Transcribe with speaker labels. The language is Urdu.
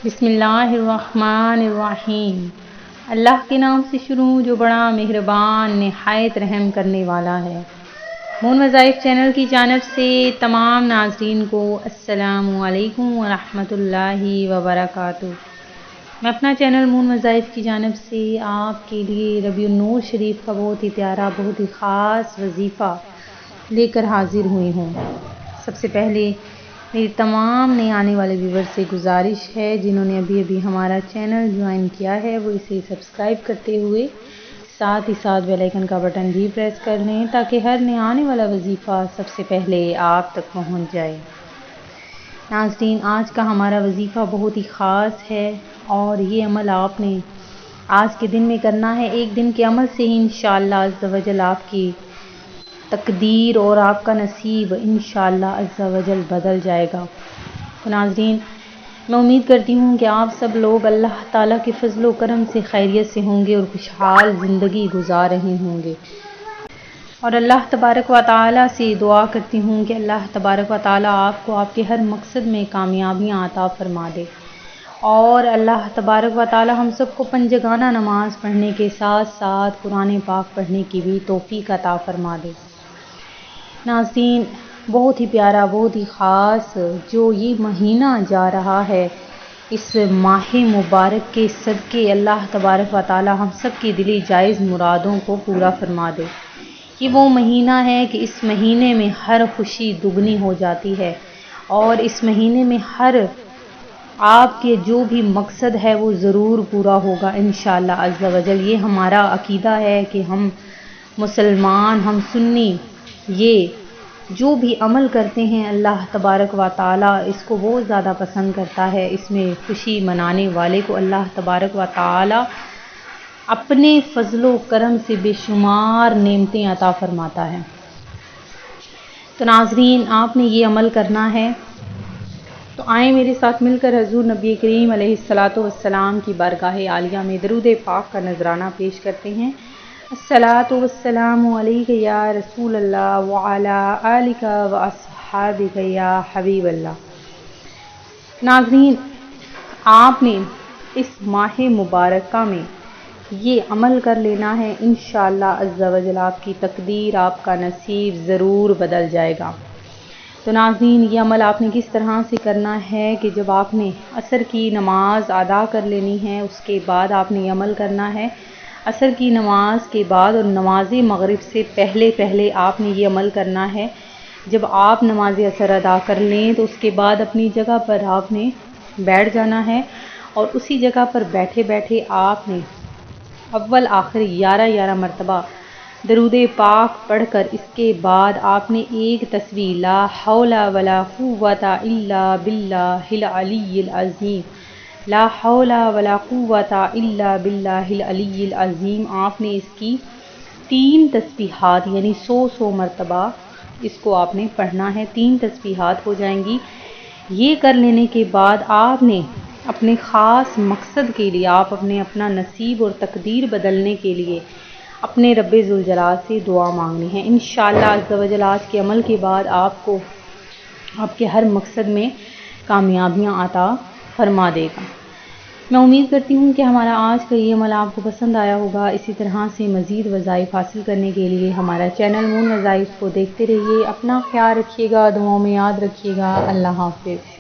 Speaker 1: بسم اللہ الرحمن الرحیم۔ اللہ کے نام سے شروع جو بڑا مہربان نہایت رحم کرنے والا ہے۔ مون وظائف چینل کی جانب سے تمام ناظرین کو السلام علیکم ورحمۃ اللہ وبرکاتہ۔ میں اپنا چینل مون وظائف کی جانب سے آپ کے لیے ربیع النور شریف کا بہت ہی پیارا بہت ہی خاص وظیفہ لے کر حاضر ہوئی ہوں۔ سب سے پہلے میری تمام نئے آنے والے ویور سے گزارش ہے جنہوں نے ابھی ہمارا چینل جوائن کیا ہے وہ اسے سبسکرائب کرتے ہوئے ساتھ ہی ساتھ بیل آئیکن کا بٹن بھی پریس کر لیں تاکہ ہر نئے آنے والا وظیفہ سب سے پہلے آپ تک پہنچ جائے۔ ناظرین، آج کا ہمارا وظیفہ بہت ہی خاص ہے اور یہ عمل آپ نے آج کے دن میں کرنا ہے۔ ایک دن کے عمل سے ہی انشاءاللہ عز و جل آپ کی تقدیر اور آپ کا نصیب انشاءاللہ عز و جل بدل جائے گا۔ تو ناظرین، میں امید کرتی ہوں کہ آپ سب لوگ اللہ تعالیٰ کے فضل و کرم سے خیریت سے ہوں گے اور خوشحال زندگی گزار رہے ہوں گے، اور اللہ تبارک و تعالیٰ سے دعا کرتی ہوں کہ اللہ تبارک و تعالیٰ آپ کو آپ کے ہر مقصد میں کامیابیاں عطا فرما دے، اور اللہ تبارک و تعالیٰ ہم سب کو پنجگانہ نماز پڑھنے کے ساتھ ساتھ قرآن پاک پڑھنے کی بھی توفیق عطا فرما دے۔ ناظرین، بہت ہی پیارا بہت ہی خاص جو یہ مہینہ جا رہا ہے، اس ماہ مبارک کے صدقے اللہ تبارک و تعالی ہم سب کی دلی جائز مرادوں کو پورا فرما دے۔ یہ وہ مہینہ ہے کہ اس مہینے میں ہر خوشی دگنی ہو جاتی ہے، اور اس مہینے میں ہر آپ کے جو بھی مقصد ہے وہ ضرور پورا ہوگا انشاءاللہ عز و جل۔ یہ ہمارا عقیدہ ہے کہ ہم مسلمان، ہم سنی، یہ جو بھی عمل کرتے ہیں اللہ تبارک و تعالیٰ اس کو بہت زیادہ پسند کرتا ہے۔ اس میں خوشی منانے والے کو اللہ تبارک و تعالیٰ اپنے فضل و کرم سے بے شمار نعمتیں عطا فرماتا ہے۔ تو ناظرین، آپ نے یہ عمل کرنا ہے، تو آئیں میرے ساتھ مل کر حضور نبی کریم علیہ الصلاۃ والسلام کی بارگاہ عالیہ میں درود پاک کا نذرانہ پیش کرتے ہیں۔ الصلاۃ والسلام علیک یا رسول اللہ وعلی آلک و اصحابک یا حبیب اللہ۔ ناظرین، آپ نے اس ماہ مبارکہ میں یہ عمل کر لینا ہے، انشاءاللہ عز و جل آپ کی تقدیر، آپ کا نصیب ضرور بدل جائے گا۔ تو ناظرین، یہ عمل آپ نے کس طرح سے کرنا ہے کہ جب آپ نے عصر کی نماز ادا کر لینی ہے اس کے بعد آپ نے یہ عمل کرنا ہے۔ عصر کی نماز کے بعد اور نماز مغرب سے پہلے آپ نے یہ عمل کرنا ہے۔ جب آپ نماز عصر ادا کر لیں تو اس کے بعد اپنی جگہ پر آپ نے بیٹھ جانا ہے، اور اسی جگہ پر بیٹھے بیٹھے آپ نے اول آخر 11 مرتبہ درود پاک پڑھ کر اس کے بعد آپ نے ایک تسبیح لا حول ولا قوت الا باللہ العلی العظیم، لا حول ولا قوت الا باللہ العلی العظیم، آپ نے اس کی 3 تسبیحات یعنی 100 مرتبہ اس کو آپ نے پڑھنا ہے۔ 3 تسبیحات ہو جائیں گی۔ یہ کر لینے کے بعد آپ نے اپنے خاص مقصد کے لیے آپ اپنا نصیب اور تقدیر بدلنے کے لیے اپنے رب ذوالجلال سے دعا مانگنی ہے۔ انشاءاللہ عز و جل آج کے عمل کے بعد آپ کو آپ کے ہر مقصد میں کامیابیاں عطا فرما دے گا۔ میں امید کرتی ہوں کہ ہمارا آج کا یہ عمل آپ کو پسند آیا ہوگا۔ اسی طرح سے مزید وظائف حاصل کرنے کے لیے ہمارا چینل مون وظائف کو دیکھتے رہیے۔ اپنا خیال رکھیے گا، دعاؤں میں یاد رکھیے گا۔ اللہ حافظ۔